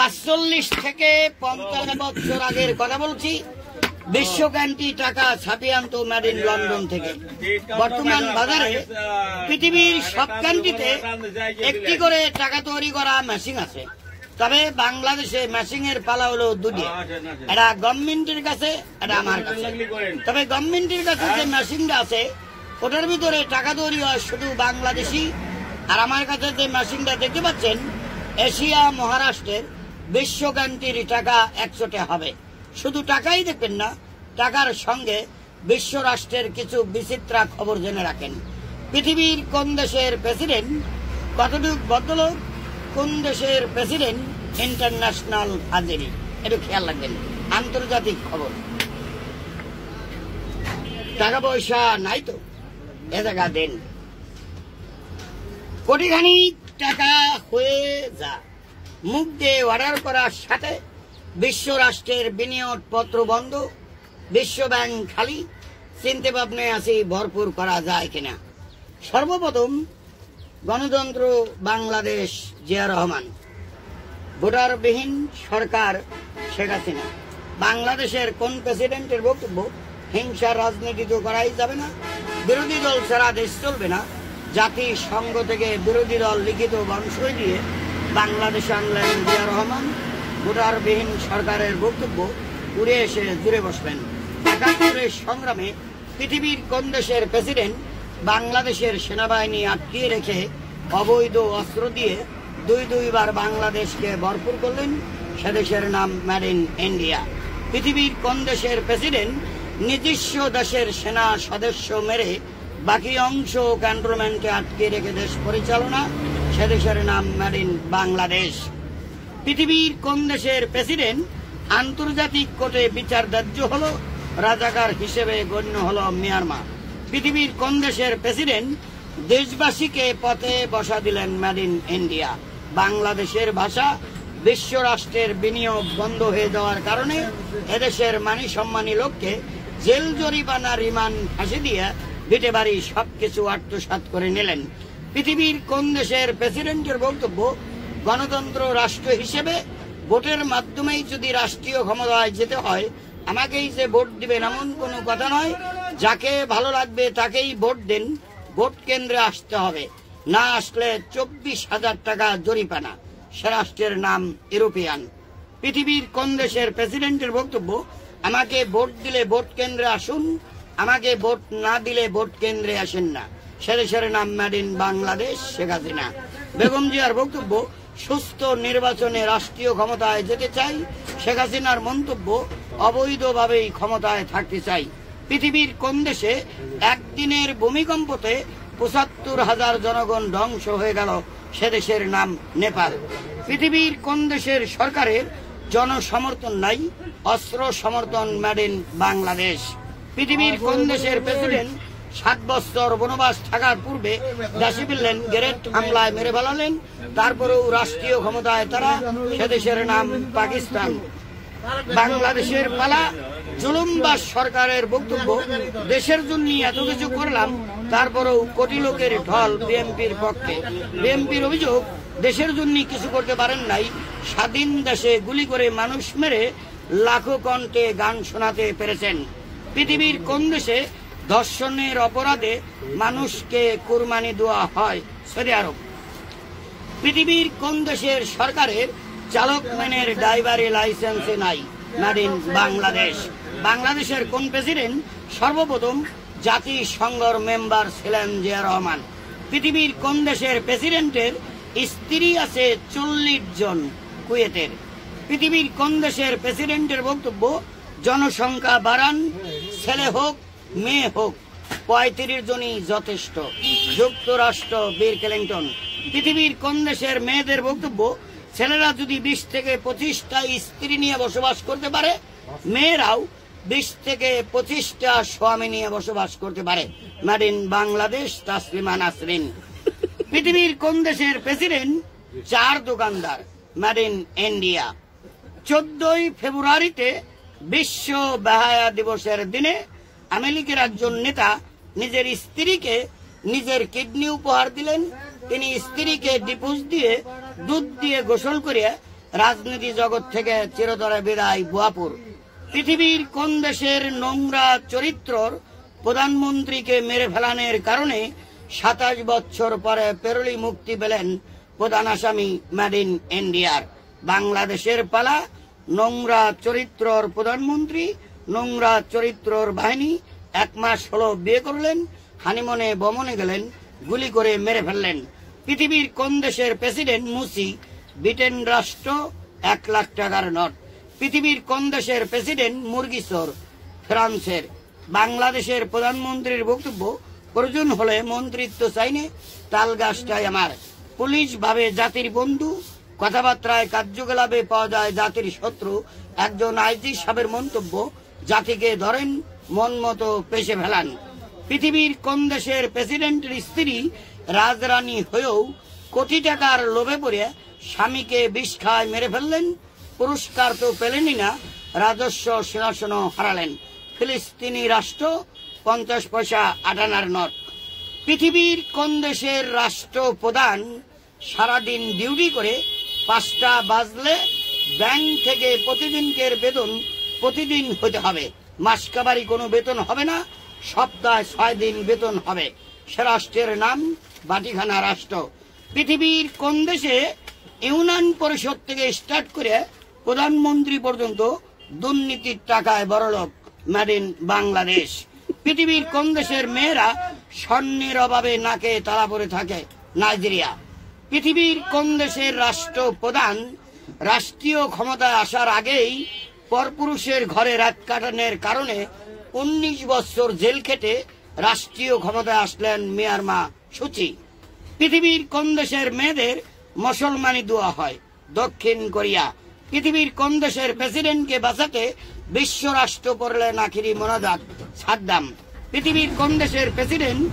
৪৫ থেকে ৫৫ বছর আগের কথা বলছি। বিশ্ব ক্যান্টি টাকা ছাপিয়ে আনতো মেড ইন লন্ডন থেকে। বর্তমান বাজারে পৃথিবীর সব ক্যান্টিতে একটি করে টাকা তৈরি করা মেশিন আছে, তবে বাংলাদেশে মেশিন এর পালা হলো দুটি, এটা গভর্নমেন্টের কাছে, এটা আমার কাছে। তবে গভর্নমেন্টের কাছে যে মেশিনটা আছে ওটার ভিতরে টাকা তৈরি হয় শুধু বাংলাদেশি, আর আমার কাছে যে মেশিনটা দেখতে পাচ্ছেন এশিয়া মহারাষ্ট্রের বিশ্ব ক্যান্টির টাকা ১০০ হবে। শুধু টাকাই দেখবেন না, টাকার সঙ্গে বিশ্ব রাষ্ট্রের কিছু বিচিত্রা খবর জেনে রাখেন। পৃথিবীর কোন দেশের প্রেসিডেন্ট কতটুকু বদলোক, কোন দেশের প্রেসিডেন্ট ইন্টারন্যাশনাল হাজিরি, একটু খেয়াল রাখবেন। আন্তর্জাতিক খবর। টাকা পয়সা নাই তো এ জায়গা দেন, কোটিখানি টাকা হয়ে যা। মুখ দিয়ে অর্ডার করার সাথে বিশ্ব রাষ্ট্রের বিনিয়োগ পত্র বন্ধ, বিশ্ব ব্যাংক খালি। চিন্তা ভাবনায় আসি ভরপুর করা যায় কিনা। সর্বপ্রথম গণতন্ত্র বাংলাদেশ, জিয়া রহমান। ভোটারবিহীন সরকার, শেখ হাসিনা। বাংলাদেশের কোন প্রেসিডেন্টের বক্তব্য হিংসার রাজনীতি তো করাই যাবে না, বিরোধী দল ছাড়া দেশ চলবে না। জাতিসংঘ থেকে বিরোধী দল লিখিত বংশই দিয়ে বাংলাদেশে আনলেন জিয়া রহমান। ভোটারবিহীন সরকারের বক্তব্য উড়ে এসে জুড়ে বসলেন। ৭১-এর সংগ্রামে পৃথিবীর কোন দেশের প্রেসিডেন্ট বাংলাদেশের সেনাবাহিনী আটকিয়ে রেখে অবৈধ অস্ত্র দিয়ে দুইবার বাংলাদেশকে ভরপুর করলেন? সে দেশের নাম মেড ইন ইন্ডিয়া। পৃথিবীর কোন দেশের প্রেসিডেন্ট নিজস্ব দেশের সেনা সদস্য মেরে বাকি অংশ ক্যান্টনমেন্টে আটকে রেখে দেশ পরিচালনা? সে দেশের নাম মেড ইন বাংলাদেশ। পৃথিবীর কোন দেশের প্রেসিডেন্ট আন্তর্জাতিক কোর্টে বিচার ধার্য হল, রাজাকার হিসেবে গণ্য হল মিয়ানমার? পৃথিবীর কোন দেশের প্রেসিডেন্ট দেশবাসীকে পথে বসা দিলেন? Made in India. বাংলাদেশের ভাষা বিশ্ব রাষ্ট্রের বিনিয়োগ বন্ধ হয়ে যাওয়ার কারণে এদেশের মানি সম্মানী লোককে জেল জরিমানা, রিমান্ড, ফাঁসি দিয়ে ভিটে বাড়ি সবকিছু আত্মসাৎ করে নিলেন। পৃথিবীর কোন দেশের প্রেসিডেন্টের বক্তব্য গণতন্ত্র রাষ্ট্র হিসেবে ভোটের মাধ্যমেই যদি রাষ্ট্রীয় ক্ষমতায় যেতে হয় আমাকেই যে ভোট দিবেন এমন কোনো কথা নয়, যাকে ভালো লাগবে তাকেই ভোট দেন, ভোট কেন্দ্রে আসতে হবে, না আসলে ২৪,০০০ টাকা জরিমানা। সে রাষ্ট্রের নাম ইউরোপিয়ান। পৃথিবীর কোন দেশের প্রেসিডেন্টের বক্তব্য আমাকে ভোট দিলে ভোট কেন্দ্রে আসুন, আমাকে ভোট না দিলে ভোট কেন্দ্রে আসেন না? সে দেশের নাম মেড ইন বাংলাদেশ, শেখ হাসিনা। বেগম জিয়ার বক্তব্য সুস্থ নির্বাচনে রাষ্ট্রীয় ক্ষমতায় যেতে চাই। শেখ হাসিনার মন্তব্য অবৈধভাবেই ক্ষমতায় থাকতে চাই। পৃথিবীর কোন দেশে একদিনের ভূমিকম্পতে ৭৫,০০০ জনগণ ধ্বংস হয়ে গেল? সে দেশের নাম নেপাল। পৃথিবীর কোন দেশের সরকারের জনসমর্থন নাই, অস্ত্র সমর্থন? Made in Bangladesh. পৃথিবীর কোন দেশের প্রেসিডেন্ট ৭ বছর বনবাস থাকার পূর্বে দেশে ফিরলেন, গ্রেট হামলায় মেরে ফেলালেন, তারপরেও রাষ্ট্রীয় ক্ষমতায় তারা? সে দেশের নাম পাকিস্তান। বাংলাদেশের পালা। জুলুমবাজ সরকারের বক্তব্য দেশের জন্য এত কিছু করলাম তারপরেও কোটি লোকের ঢল বিএনপির পক্ষে। বিএনপির অভিযোগ দেশের জন্য কিছু করতে পারেন নাই, স্বাধীন দেশে গুলি করে মানুষ মেরে লাখো কণ্ঠে গান শোনাতে পেরেছেন। পৃথিবীর কোন দেশে ধর্ষণের অপরাধে মানুষকে কুরবানি দেওয়া হয়? সৌদি আরব। পৃথিবীর কোন দেশের সরকারের চালক ম্যানের ড্রাইভারি লাইসেন্স নাই? Made in Bangladesh. বাংলাদেশের কোন প্রেসিডেন্ট সর্বপ্রথম জাতিসংঘর মেম্বার ছিলেন? জিয়া রহমান। পৃথিবীর কোন দেশের প্রেসিডেন্টের স্ত্রী আছে ৪০ জন? কুয়েতের। পৃথিবীর কোন দেশের প্রেসিডেন্টের বক্তব্য জনসংখ্যা বাড়ান, ছেলে হোক মেয়ে হোক ৩৫ জনই যথেষ্ট। যুক্তরাষ্ট্র, বিল ক্লিনটন। পৃথিবীর কোন দেশের মেয়েদের বক্তব্য ছেলেরা যদি ২০ থেকে ২৫টা স্ত্রী নিয়ে বসবাস করতে পারে, মেয়েরাও ২০ থেকে ২৫টা স্বামী নিয়ে বসবাস করতে পারে? Made in Bangladesh, Taslima Nasrin. পৃথিবীর কোন দেশের প্রেসিডেন্ট ৪ দোকানদার? Made in India. ১৪ই ফেব্রুয়ারিতে বিশ্ব বেহায়া দিবসের দিনে আমেরিকার একজন নেতা নিজের স্ত্রীকে নিজের কিডনি উপহার দিলেন। তিনি স্ত্রীকে ডিভোর্স দিয়ে দুধ দিয়ে গোসল করিয়া রাজনীতি জগৎ থেকে চিরতরে বিদায় ভুয়াপুর। পৃথিবীর কোন দেশের নোংরা চরিত্রর প্রধানমন্ত্রীকে মেরে ফেলানোর কারণে 27 বছর পরে পেরোলি মুক্তি পেলেন প্রধান আসামি মেড ইন ইন্ডিয়ার? বাংলাদেশের পালা। নোংরা চরিত্রর প্রধানমন্ত্রী, নোংরা চরিত্রর বাহিনী 1 মাস হলো বিয়ে করলেন, হানিমুনে বমনে গেলেন, গুলি করে মেরে ফেললেন। পৃথিবীর কোন দেশের প্রেসিডেন্ট মুসি ব্রিটেন রাষ্ট্র 1 লাখ টাকার নোট? পৃথিবীর কোন দেশের প্রেসিডেন্ট মুরগিচোর ফ্রান্সের? বাংলাদেশের প্রধানমন্ত্রীর বক্তব্য, প্রয়োজন হলে মন্ত্রিত্ব চাইনে, তাল গাছটাই আমার। পুলিশ ভাবে জাতির বন্ধু, কথাবার্তায় কার্যকলাপে পাওয়া যায় জাতির শত্রু। একজন আইজি সাহেবের মন্তব্য, জাতিকে ধরেন মন মতো পেশে ফেলান। পৃথিবীর কোন দেশের প্রেসিডেন্টের স্ত্রী রাজরানী হয়েও কোটি টাকার লোভে পড়ে স্বামীকে বিষ খায় মেরে ফেললেন? পুরস্কার তো পেলেনই না, রাজস্ব সিংহাসনও হারালেন। ফিলিস্তিনি রাষ্ট্র 50 পয়সা 8 আনার নোট। পৃথিবীর কোন দেশের রাষ্ট্রপ্রধান সারাদিন ডিউটি করে 5টা বাজলে ব্যাংক থেকে প্রতিদিনকের বেতন প্রতিদিন হতে হবে, মাসকাবারি কোনো বেতন হবে না, সপ্তাহে 6 দিন বেতন হবে। সে রাষ্ট্রের নাম বাটিখানা রাষ্ট্র। পৃথিবীর কোন দেশে ইউনিয়ন পরিষদ থেকে স্টার্ট করে প্রধানমন্ত্রী পর্যন্ত দুর্নীতির টাকায় বড়লোক? Made in Bangladesh. পৃথিবীর কোন দেশের মেয়েরা স্বর্ণের অভাবে নাকে তালা পড়ে থাকে? নাইজেরিয়া। পৃথিবীর কোন দেশের রাষ্ট্রপ্রধান রাষ্ট্রীয় ক্ষমতায় আসার আগেই পরপুরুষের ঘরে রাত কাটানোর কারণে 19 বছর জেল খেটে রাষ্ট্রীয় ক্ষমতায় আসলেন মিয়ানমা সুচি? পৃথিবীর কোন দেশের মেয়েদের মুসলমানি দোয়া হয়? দক্ষিণ কোরিয়া। পৃথিবীর কোন দেশের প্রেসিডেন্টকে বাঁচাতে বিশ্ব রাষ্ট্র পড়লেন আখিরি মোনাজাত? সাদ্দাম। পৃথিবীর কোন দেশের প্রেসিডেন্ট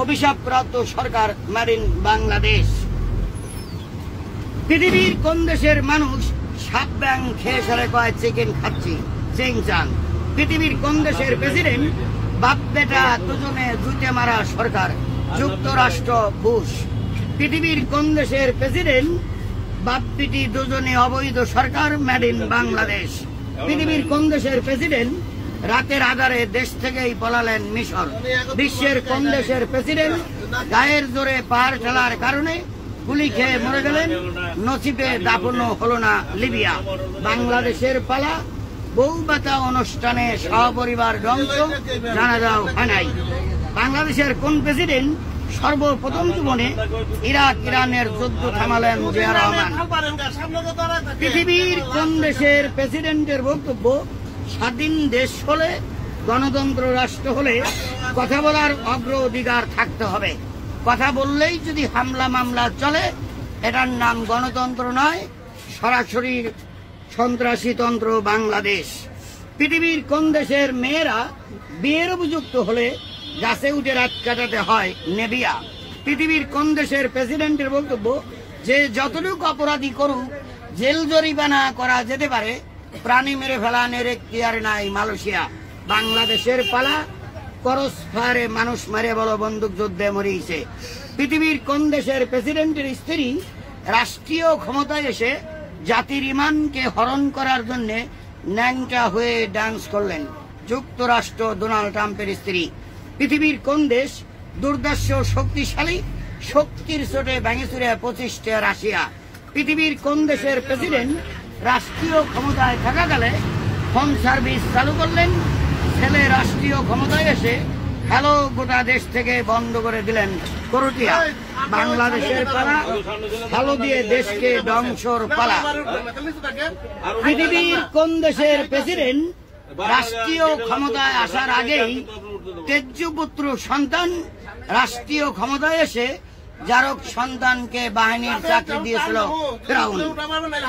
অভিশাপপ্রাপ্ত সরকার? Made in Bangladesh. পৃথিবীর কোন দেশের মানুষ সাপ ব্যাং খেয়ে সারে কয় চিকেন খাচ্ছি? চিংচাং। পৃথিবীর কোন দেশের প্রেসিডেন্ট বাপ বেটা দুজনে জুতে মারা সরকার? যুক্তরাষ্ট্র বুশ। পৃথিবীর কোন দেশের প্রেসিডেন্ট বাপ বেটি দুজনে অবৈধ সরকার? Made in Bangladesh. পৃথিবীর কোন দেশের প্রেসিডেন্ট রাতের আধারে দেশ থেকেই পলালেন মিশর? বিশ্বের কোন দেশের প্রেসিডেন্ট গায়ের জোরে পাহাড় ঠেলার কারণে গুলি খেয়ে মরে গেলেন? নসিবে দাফনও হলো না লিবিয়া। বাংলাদেশের পালা। বউবাতা অনুষ্ঠানে সহপরিবার ধ্বংস, জানাজাও হয় নাই। বাংলাদেশের কোন প্রেসিডেন্ট সর্বপ্রথম জীবনে ইরানের যুদ্ধ থামালেন? জিয়া রহমান। পৃথিবীর কোন দেশের প্রেসিডেন্টের বক্তব্য, স্বাধীন দেশ হলে, গণতন্ত্র রাষ্ট্র হলে কথা বলার অগ্রাধিকার থাকতে হবে। কথা বললেই যদি হামলা মামলা চলে, এটার নাম গণতন্ত্র নয়, সরাসরি সন্ত্রাসীতন্ত্র বাংলাদেশ। পৃথিবীর কোন দেশের মেয়েরা বিয়ের উপযুক্ত হলে গাছে উঠে রাত কাটাতে হয়? নেভিয়া। পৃথিবীর কোন দেশের প্রেসিডেন্টের বক্তব্য, যে যতটুকু অপরাধী করুক জেল জরিমানা করা যেতে পারে, প্রাণী মেরে ফেলানোর এখতিয়ার নাই মালয়েশিয়া। বাংলাদেশের পালা। করস ফায়ারে মানুষ মারে বলো বন্দুক যুদ্ধে মরিয়েছে। পৃথিবীর কোন দেশের প্রেসিডেন্টের স্ত্রী রাষ্ট্রীয় ক্ষমতায় এসে জাতির ইমানকে হরণ করার জন্য ন্যাংটা হয়ে ডান্স করলেন? যুক্তরাষ্ট্র ডোনাল্ড ট্রাম্পের স্ত্রী। পৃথিবীর কোন দেশ দুর্দর্শ শক্তিশালী, শক্তির চোটে ভেঙে চুরে 25টা রাশিয়া? পৃথিবীর কোন দেশের প্রেসিডেন্ট রাষ্ট্রীয় ক্ষমতায় থাকাকালে ফোন সার্ভিস চালু করলেন? ছেলে রাষ্ট্রীয় ক্ষমতায় এসে হ্যালো গোটা দেশ থেকে বন্ধ করে দিলেন করটিয়া। বাংলাদেশের পালা। হ্যালো দিয়ে দেশকে ধ্বংসর পালা। পৃথিবীর কোন দেশের প্রেসিডেন্ট রাষ্ট্রীয় ক্ষমতায় আসার আগেই তেজপুত্র সন্তান রাষ্ট্রীয় ক্ষমতায় এসে যারক সন্তানকে বাহিনীর চাকরি দিয়েছিল ফেরাউন?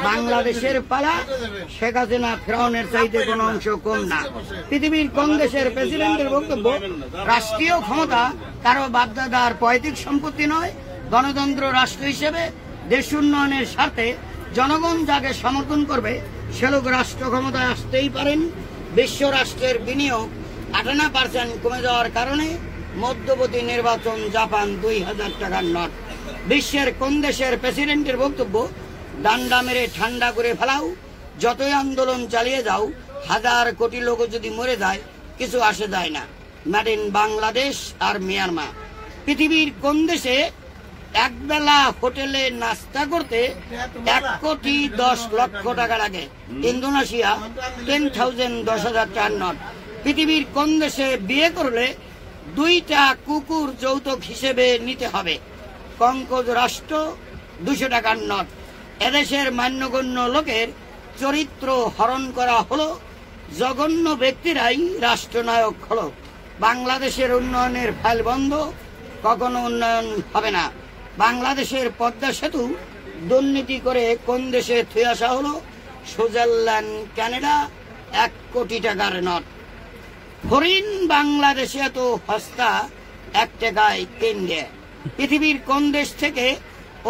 বাংলাদেশের পালা। শেখ হাসিনা ফেরাউনের চাইতে কোনো অংশ কম না। পৃথিবীর কোন দেশের প্রেসিডেন্টের বক্তব্য, রাষ্ট্রীয় ক্ষমতা কারো বাপদাদার পৈতৃক সম্পত্তি নয়, গণতন্ত্র রাষ্ট্র হিসেবে দেশ উন্নয়নের স্বার্থে জনগণ যাকে সমর্থন করবে সে লোক রাষ্ট্র ক্ষমতায় আসতেই পারেন। বিশ্ব রাষ্ট্রের বিনিয়োগ 58% কমে যাওয়ার কারণে মধ্যবর্তী নির্বাচন জাপান 2000 টাকার নোট। বিশ্বের কোন দেশের প্রেসিডেন্টের বক্তব্য, ডান্ডা মেরে ঠান্ডা করে ফেলাও, যতই আন্দোলন চালিয়ে যাও, 1000 কোটি লোক যদি মরে যায় কিছু আসে যায় না। মেড ইন বাংলাদেশ আর মিয়ানমার। পৃথিবীর কোন দেশে একবেলা হোটেলে নাস্তা করতে 1,10,00,000 টাকা লাগে? ইন্দোনেশিয়া 10,000 10,000 টাকার নোট। পৃথিবীর কোন দেশে বিয়ে করলে 2টা কুকুর যৌতুক হিসেবে নিতে হবে? কঙ্কজ রাষ্ট্র 200 টাকার নোট। এদেশের মান্যগণ্য লোকের চরিত্র হরণ করা হলো, জঘন্য ব্যক্তিরাই রাষ্ট্রনায়ক হলো। বাংলাদেশের উন্নয়নের ফাইল বন্ধ, কখনো উন্নয়ন হবে না। বাংলাদেশের পদ্মা সেতু দুর্নীতি করে কোন দেশে থুয়ে আসা হলো? সুইজারল্যান্ড, কানাডা, 1 কোটি টাকার নোট। হরিণ বাংলাদেশে এত হস্তা 1 টাকায় কিনবে। পৃথিবীর কোন দেশ থেকে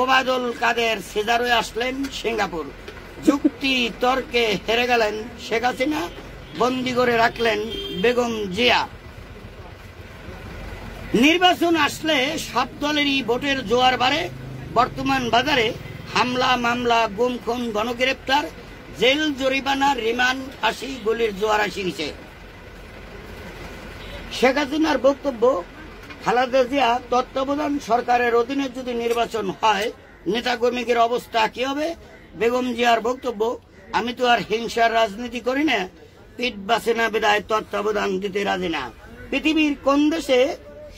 ওবায়দুল কাদের সিজার হয়ে আসলেন? সিঙ্গাপুর। যুক্তি তর্কে হেরে গেলেন শেখ হাসিনা, বন্দি করে রাখলেন বেগম জিয়া। নির্বাচন আসলে সব দলেরই ভোটের জোয়ার বাড়ে। বর্তমান বাজারে হামলা, মামলা, গুম, খুন, গণগ্রেপ্তার, জেল, জরিমানা, রিমান্ড, ফাঁসি, গুলির জোয়ার আসি গেছে। শেখ হাসিনার বক্তব্য, খালেদা জিয়া তত্ত্বাবধান সরকারের অধীনে যদি নির্বাচন হয় নেতাকর্মীদের অবস্থা কি হবে? বেগম জিয়ার বক্তব্য, আমি তো আর হিংসার রাজনীতি করি না, পিঠ বাঁচে না বিদায় তত্ত্বাবধান দিতে রাজি না। পৃথিবীর কোন দেশে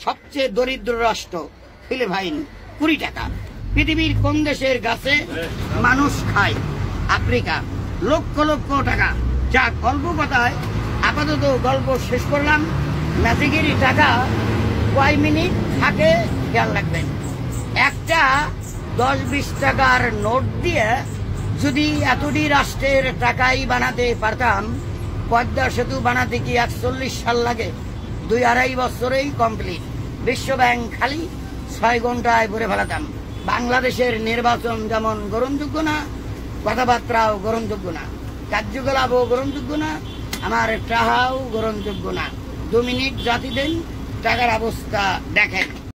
সবচেয়ে দরিদ্র রাষ্ট্র? ফিলিপাইন, 20 টাকা। পৃথিবীর কোন দেশের গাছে মানুষ খায়? আফ্রিকা, লক্ষ লক্ষ টাকা। যা গল্প কথায় আপাতত গল্প শেষ করলাম। ম্যাজিকেরই টাকা কয় মিনিট থাকে খেয়াল রাখবেন। একটা 10-20 টাকার নোট দিয়ে যদি এতটি রাষ্ট্রের টাকাই বানাতে পারতাম, পদ্মা সেতু বানাতে কি 41 সাল লাগে? 2-2.5 বছরেই কমপ্লিট। বিশ্ব ব্যাংক খালি 6 ঘন্টায় ভরে ফেলাতাম। বাংলাদেশের নির্বাচন যেমন গ্রহণযোগ্য না, কথাবার্তাও গ্রহণযোগ্য না, কার্যকলাপও গ্রহণযোগ্য না, আমার টাকাও গ্রহণযোগ্য না। 2 মিনিট জাতি দেন, টাকার অবস্থা দেখেন।